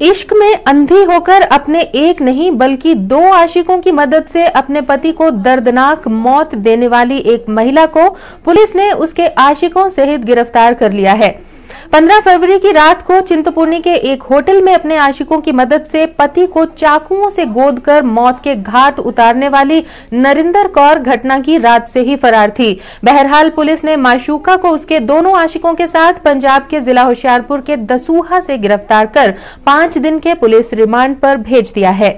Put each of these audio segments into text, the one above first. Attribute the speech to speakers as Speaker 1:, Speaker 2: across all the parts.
Speaker 1: इश्क में अंधी होकर अपने एक नहीं बल्कि 2 आशिकों की मदद से अपने पति को दर्दनाक मौत देने वाली एक महिला को पुलिस ने उसके आशिकों सहित गिरफ्तार कर लिया है। 15 फरवरी की रात को चिंतपूर्णी के एक होटल में अपने आशिकों की मदद से पति को चाकुओं से गोदकर मौत के घाट उतारने वाली नरिंदर कौर घटना की रात से ही फरार थी। बहरहाल पुलिस ने माशूका को उसके दोनों आशिकों के साथ पंजाब के जिला होशियारपुर के दसूहा से गिरफ्तार कर 5 दिन के पुलिस रिमांड पर भेज दिया है।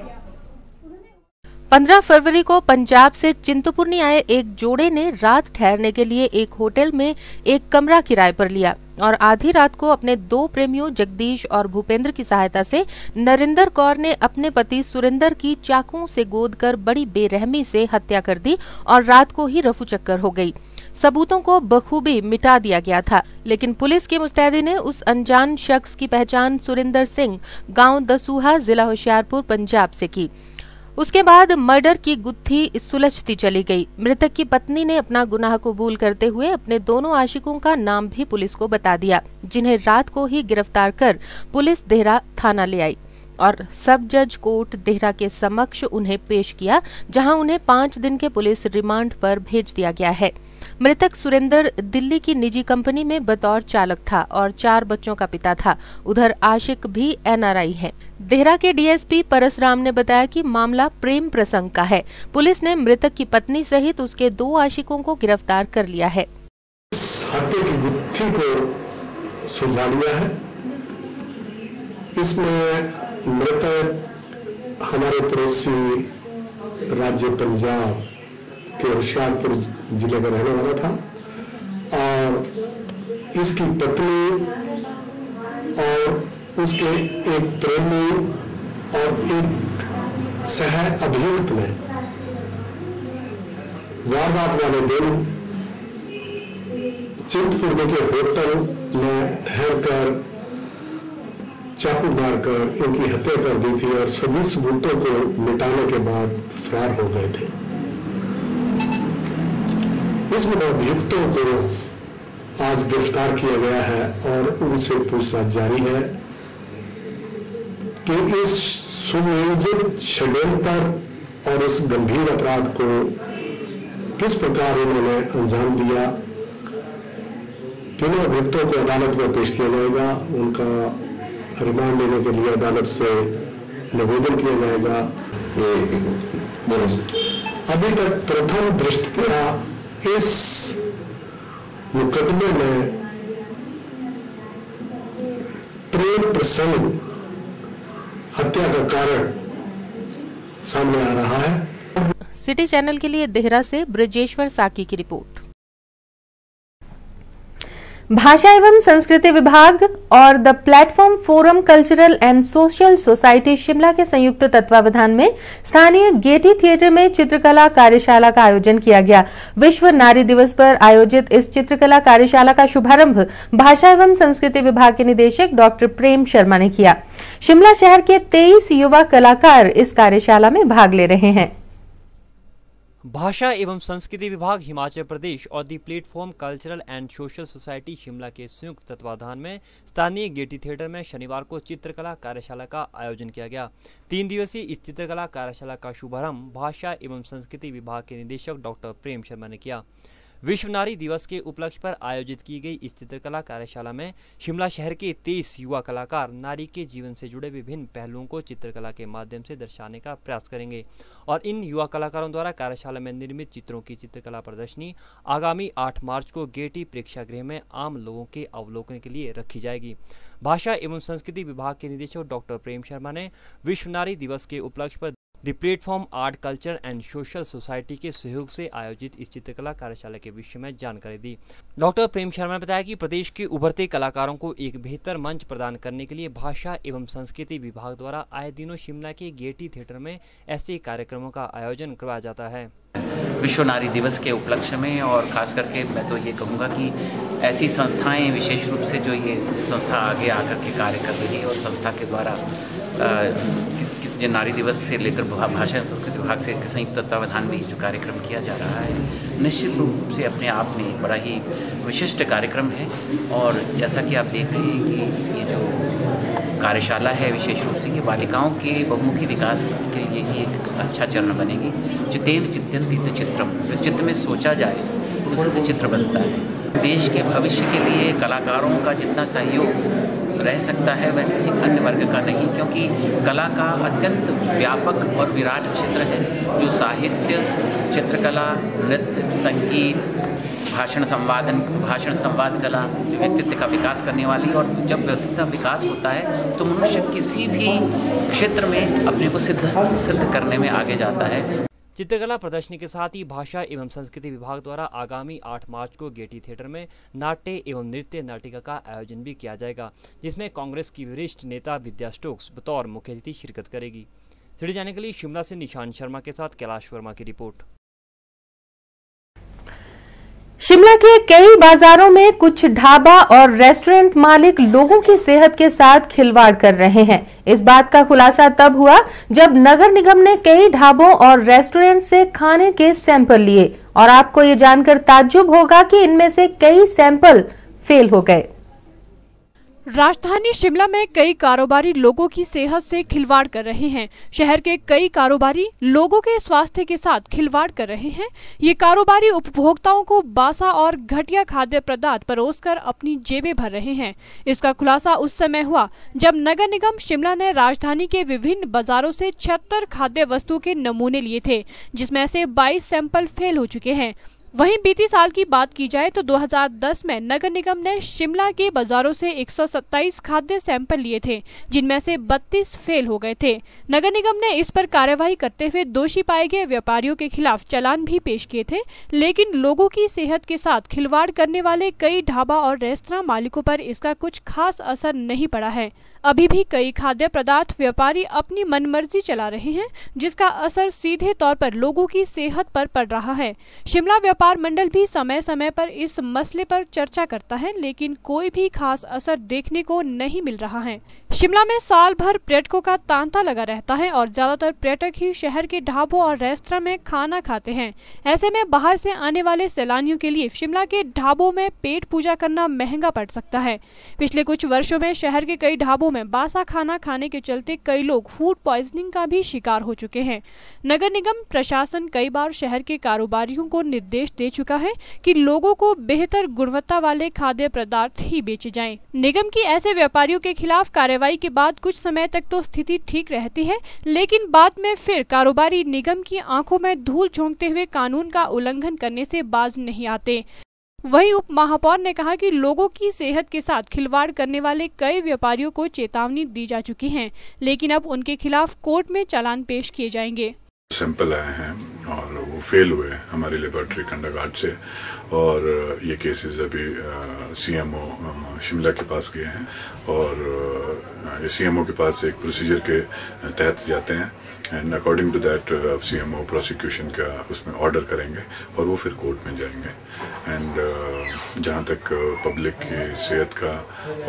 Speaker 1: 15 फरवरी को पंजाब से चिंतपूर्णी आए एक जोड़े ने रात ठहरने के लिए एक होटल में एक कमरा किराए पर लिया और आधी रात को अपने 2 प्रेमियों जगदीश और भूपेंद्र की सहायता से नरिंदर कौर ने अपने पति सुरेंद्र की चाकुओं से गोदकर बड़ी बेरहमी से हत्या कर दी और रात को ही रफू चक्कर हो गई। सबूतों को बखूबी मिटा दिया गया था, लेकिन पुलिस की मुस्तैदी ने उस अनजान शख्स की पहचान सुरेंद्र सिंह, गांव दसूहा, जिला होशियारपुर, पंजाब से की। उसके बाद मर्डर की गुत्थी सुलझती चली गई। मृतक की पत्नी ने अपना गुनाह कबूल करते हुए अपने दोनों आशिकों का नाम भी पुलिस को बता दिया, जिन्हें रात को ही गिरफ्तार कर पुलिस देहरा थाना ले आई और सब जज कोर्ट देहरा के समक्ष उन्हें पेश किया, जहां उन्हें 5 दिन के पुलिस रिमांड पर भेज दिया गया है। मृतक सुरेंद्र दिल्ली की निजी कंपनी में बतौर चालक था और 4 बच्चों का पिता था। उधर आशिक भी NRI है। देहरा के DSP परसराम ने बताया कि मामला प्रेम प्रसंग का है। पुलिस ने मृतक की पत्नी सहित उसके 2 आशिकों को गिरफ्तार कर लिया है।
Speaker 2: हत्या की गुत्थी को सुलझा लिया है। इसमें मृतक हमारे पड़ोसी राज्य पंजाब के होशियारपुर जिले का रहने वाला था और इसकी पत्नी और उसके एक प्रेमी और एक सह अभियुक्त ने वारदात वाले दिन चिंतपूर्णी के होटल में ठहरकर चाकू मारकर इनकी हत्या कर दी थी और सभी सबूतों को मिटाने के बाद फरार हो गए थे। इसमें अभियुक्तों को आज गिरफ्तार किया गया है और उनसे पूछताछ जारी है कि इस सुनियोजित षड्यंत्र और इस गंभीर अपराध को किस प्रकार उन्होंने अंजाम दिया। तीनों अभियुक्तों को अदालत में पेश किया जाएगा, उनका रिमांड लेने के लिए अदालत से निवेदन किया जाएगा। अभी तक प्रथम दृष्टया इस मुकदमे में प्रेम प्रसंग हत्या का कारण सामने आ रहा है।
Speaker 1: सिटी चैनल के लिए देहरा से ब्रजेश्वर साकी की रिपोर्ट। भाषा एवं संस्कृति विभाग और the platform forum cultural and social society Shimla के संयुक्त तत्वावधान में स्थानीय गेटी थिएटर में चित्रकला कार्यशाला का आयोजन किया गया। विश्व नारी दिवस पर आयोजित इस चित्रकला कार्यशाला का शुभारंभ भाषा एवं संस्कृति विभाग के निदेशक डॉक्टर प्रेम शर्मा ने किया। शिमला शहर के 23 युवा कलाकार इस कार्यशाला में भाग ले रहे हैं।
Speaker 3: भाषा एवं संस्कृति विभाग हिमाचल प्रदेश और दी platform cultural and social society Shimla के संयुक्त तत्वाधान में स्थानीय गेटी थिएटर में शनिवार को चित्रकला कार्यशाला का आयोजन किया गया। 3 दिवसीय इस चित्रकला कार्यशाला का शुभारंभ भाषा एवं संस्कृति विभाग के निदेशक डॉक्टर प्रेम शर्मा ने किया। विश्व नारी दिवस के उपलक्ष्य पर आयोजित की गई इस चित्रकला कार्यशाला में शिमला शहर के 23 युवा कलाकार नारी के जीवन से जुड़े विभिन्न पहलुओं को चित्रकला के माध्यम से दर्शाने का प्रयास करेंगे और इन युवा कलाकारों द्वारा कार्यशाला में निर्मित चित्रों की चित्रकला प्रदर्शनी आगामी 8 मार्च को गेटी प्रेक्षागृह में आम लोगों के अवलोकन के लिए रखी जाएगी। भाषा एवं संस्कृति विभाग के निदेशक डॉक्टर प्रेम शर्मा ने विश्व नारी दिवस के उपलक्ष्य पर the platform art culture and social society के सहयोग से आयोजित इस चित्रकला कार्यशाला के विषय में जानकारी दी। डॉक्टर प्रेम शर्मा ने बताया कि प्रदेश के उभरते कलाकारों को एक बेहतर मंच प्रदान करने के लिए भाषा एवं संस्कृति विभाग द्वारा आए दिनों शिमला के गेटी थिएटर में ऐसे कार्यक्रमों का आयोजन करवाया जाता है।
Speaker 4: विश्व नारी दिवस के उपलक्ष्य में और खास करके मैं तो ये कहूँगा कि ऐसी संस्थाएं विशेष रूप से जो ये संस्था आगे आकर के कार्य कर रही है और संस्था के द्वारा नारी दिवस से लेकर भाषा एवं संस्कृति विभाग से संयुक्त तत्वावधान में जो कार्यक्रम किया जा रहा है निश्चित रूप से अपने आप में बड़ा ही विशिष्ट कार्यक्रम है। और जैसा कि आप देख रहे हैं कि ये जो कार्यशाला है विशेष रूप से, ये बालिकाओं के बहुमुखी विकास के लिए ही एक अच्छा चरण बनेगी। चित्तेन चित्यन्ति चित्रम, जो चित्त में सोचा जाए उसी से चित्र बनता है। देश के भविष्य के लिए कलाकारों का जितना सहयोग रह सकता है वह किसी अन्य वर्ग का नहीं, क्योंकि कला का अत्यंत व्यापक और विराट क्षेत्र है जो साहित्य, चित्रकला, नृत्य, संगीत, भाषण संवाद कला, व्यक्तित्व का विकास करने वाली। और जब व्यक्तित्व का विकास होता है तो मनुष्य किसी भी क्षेत्र में अपने को सिद्ध करने में आगे जाता है।
Speaker 3: चित्रकला प्रदर्शनी के साथ ही भाषा एवं संस्कृति विभाग द्वारा आगामी 8 मार्च को गेटी थिएटर में नाट्य एवं नृत्य नाटिका का आयोजन भी किया जाएगा, जिसमें कांग्रेस की वरिष्ठ नेता विद्या स्टोक्स बतौर मुख्य अतिथि शिरकत करेगी। सिटी जाने के लिए शिमला से निशान शर्मा के साथ कैलाश वर्मा की रिपोर्ट।
Speaker 1: शिमला के कई बाजारों में कुछ ढाबा और रेस्टोरेंट मालिक लोगों की सेहत के साथ खिलवाड़ कर रहे हैं। इस बात का खुलासा तब हुआ जब नगर निगम ने कई ढाबों और रेस्टोरेंट से खाने के सैंपल लिए और आपको ये जानकर ताज्जुब होगा कि इनमें से कई सैंपल फेल हो गए।
Speaker 5: राजधानी शिमला में कई कारोबारी लोगों की सेहत से खिलवाड़ कर रहे हैं। शहर के कई कारोबारी लोगों के स्वास्थ्य के साथ खिलवाड़ कर रहे हैं। ये कारोबारी उपभोक्ताओं को बासा और घटिया खाद्य पदार्थ परोसकर अपनी जेबें भर रहे हैं। इसका खुलासा उस समय हुआ जब नगर निगम शिमला ने राजधानी के विभिन्न बाजारों से 76 खाद्य वस्तु के नमूने लिए थे, जिसमें से 22 सैंपल फेल हो चुके हैं। वहीं बीती साल की बात की जाए तो 2010 में नगर निगम ने शिमला के बाजारों से 127 खाद्य सैंपल लिए थे, जिनमें से 32 फेल हो गए थे। नगर निगम ने इस पर कार्रवाई करते हुए दोषी पाए गए व्यापारियों के खिलाफ चालान भी पेश किए थे, लेकिन लोगों की सेहत के साथ खिलवाड़ करने वाले कई ढाबा और रेस्तरां मालिकों पर इसका कुछ खास असर नहीं पड़ा है। अभी भी कई खाद्य पदार्थ व्यापारी अपनी मनमर्जी चला रहे हैं, जिसका असर सीधे तौर पर लोगों की सेहत पर पड़ रहा है। शिमला व्यापार मंडल भी समय समय पर इस मसले पर चर्चा करता है, लेकिन कोई भी खास असर देखने को नहीं मिल रहा है। शिमला में साल भर पर्यटकों का तांता लगा रहता है और ज्यादातर पर्यटक ही शहर के ढाबों और रेस्तरां में खाना खाते हैं। ऐसे में बाहर से आने वाले सैलानियों के लिए शिमला के ढाबों में पेट पूजा करना महंगा पड़ सकता है। पिछले कुछ वर्षों में शहर के कई ढाबों में बासा खाना खाने के चलते कई लोग फूड पॉइजनिंग का भी शिकार हो चुके हैं। नगर निगम प्रशासन कई बार शहर के कारोबारियों को निर्देश दे चुका है कि लोगों को बेहतर गुणवत्ता वाले खाद्य पदार्थ ही बेचे जाएं। निगम की ऐसे व्यापारियों के खिलाफ कार्रवाई के बाद कुछ समय तक तो स्थिति ठीक रहती है, लेकिन बाद में फिर कारोबारी निगम की आंखों में धूल झोंकते हुए कानून का उल्लंघन करने से बाज नहीं आते। वहीं उप महापौर ने कहा कि लोगों की सेहत के साथ खिलवाड़ करने वाले कई व्यापारियों को चेतावनी दी जा चुकी है, लेकिन अब उनके खिलाफ कोर्ट में चालान पेश किए जाएंगे।
Speaker 6: सैंपल आए हैं और वो फेल हुए हमारी लेबोरेटरी कंडागार्ड से, और ये केसेस अभी सीएमओ शिमला के पास गए हैं और ये सीएमओ के पास एक प्रोसीजर के तहत जाते हैं एंड अकॉर्डिंग टू दैट अब सीएमओ प्रोसिक्यूशन का उसमें ऑर्डर करेंगे और वो फिर कोर्ट में जाएंगे। एंड जहाँ तक पब्लिक की सेहत का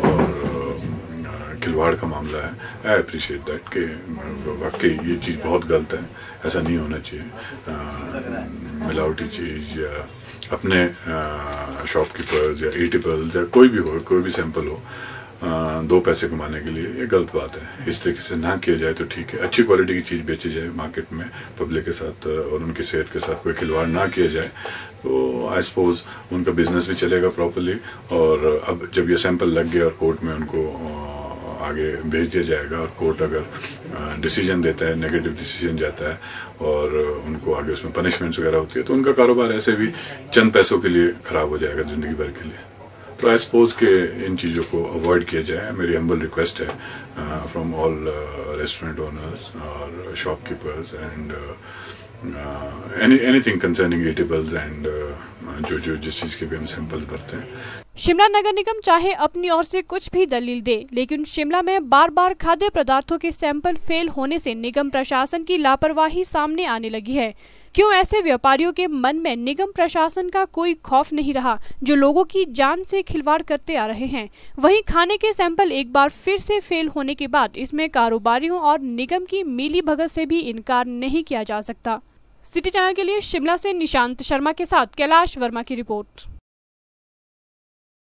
Speaker 6: और खिलवाड़ का मामला है, आई अप्रिशिएट दैट कि वाकई ये चीज़ बहुत गलत है, ऐसा नहीं होना चाहिए। मिलावटी चीज़ या अपने शॉपकीपर्स या ईटेबल्स या कोई भी हो, कोई भी सैंपल हो, 2 पैसे कमाने के लिए ये गलत बात है। इस तरीके से ना किया जाए तो ठीक है। अच्छी क्वालिटी की चीज़ बेची जाए मार्केट में, पब्लिक के साथ और उनकी सेहत के साथ कोई खिलवाड़ ना किया जाए, तो आई सपोज उनका बिजनेस भी चलेगा प्रॉपर्ली। और अब जब ये सैंपल लग गया और कोर्ट में उनको आगे भेज दिया जाएगा और कोर्ट अगर डिसीजन देता है, नेगेटिव डिसीजन जाता है और उनको आगे उसमें पनिशमेंट्स वगैरह होती है, तो उनका कारोबार ऐसे भी चंद पैसों के लिए खराब हो जाएगा जिंदगी भर के लिए। तो आई सपोज के इन चीज़ों को अवॉइड किया जाए। मेरी हम्बल रिक्वेस्ट है फ्रॉम ऑल रेस्टोरेंट ओनर्स और shopkeepers and anything concerning eatables and जो जिस चीज़ के भी हम सैंपल्स भरते हैं।
Speaker 5: शिमला नगर निगम चाहे अपनी ओर से कुछ भी दलील दे, लेकिन शिमला में बार बार खाद्य पदार्थों के सैंपल फेल होने से निगम प्रशासन की लापरवाही सामने आने लगी है। क्यों ऐसे व्यापारियों के मन में निगम प्रशासन का कोई खौफ नहीं रहा, जो लोगों की जान से खिलवाड़ करते आ रहे हैं। वहीं खाने के सैंपल एक बार फिर से फेल होने के बाद इसमें कारोबारियों और निगम की मिली भगत से भी इनकार नहीं किया जा सकता। सिटी चैनल के लिए शिमला से निशांत शर्मा के साथ कैलाश वर्मा की रिपोर्ट।